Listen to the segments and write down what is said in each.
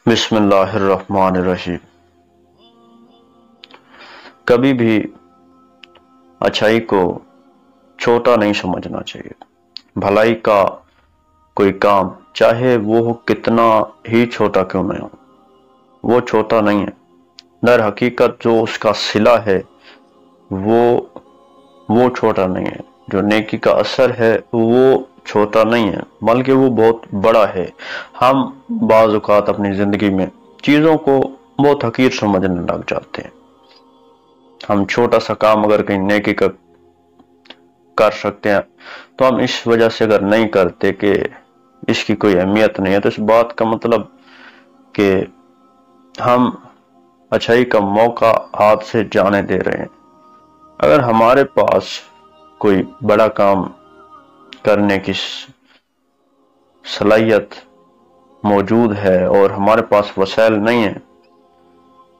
बिस्मिल्लाहिर्रहमानिर्रहीम। कभी भी अच्छाई को छोटा नहीं समझना चाहिए। भलाई का कोई काम चाहे वो कितना ही छोटा क्यों न हो, वो छोटा नहीं है। दर हकीकत जो उसका सिला है वो छोटा नहीं है। जो नेकी का असर है वो छोटा नहीं है, बल्कि वो बहुत बड़ा है। हम बाज़ औक़ात अपनी ज़िंदगी में चीज़ों को बहुत हकीर समझने लग जाते हैं। हम छोटा सा काम अगर कहीं नेकी का कर सकते हैं तो हम इस वजह से अगर नहीं करते कि इसकी कोई अहमियत नहीं है, तो इस बात का मतलब कि हम अच्छाई का मौका हाथ से जाने दे रहे हैं। अगर हमारे पास कोई बड़ा काम करने की सलाहियत मौजूद है और हमारे पास वसाइल नहीं है,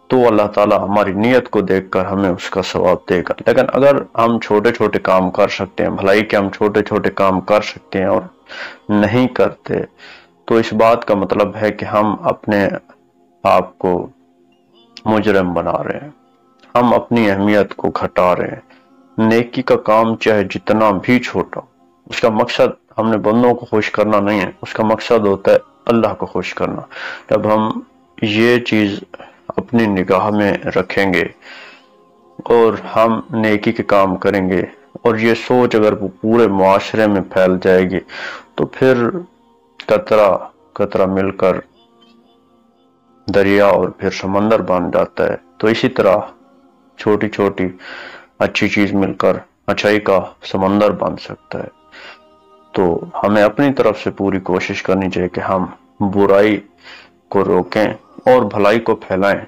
तो अल्लाह ताला हमारी नीयत को देखकर हमें उसका सवाब देगा। लेकिन अगर हम छोटे छोटे काम कर सकते हैं, भलाई के हम छोटे छोटे काम कर सकते हैं और नहीं करते, तो इस बात का मतलब है कि हम अपने आप को मुजरिम बना रहे हैं, हम अपनी अहमियत को घटा रहे हैं। नेकी का काम चाहे जितना भी छोटा, उसका मकसद हमने बंदों को खुश करना नहीं है, उसका मकसद होता है अल्लाह को खुश करना। जब हम ये चीज़ अपनी निगाह में रखेंगे और हम नेकी के काम करेंगे और ये सोच अगर वो पूरे मुआशरे में फैल जाएगी, तो फिर कतरा कतरा मिलकर दरिया और फिर समंदर बन जाता है। तो इसी तरह छोटी छोटी अच्छी चीज मिलकर अच्छाई का समंदर बन सकता है। तो हमें अपनी तरफ से पूरी कोशिश करनी चाहिए कि हम बुराई को रोकें और भलाई को फैलाएं।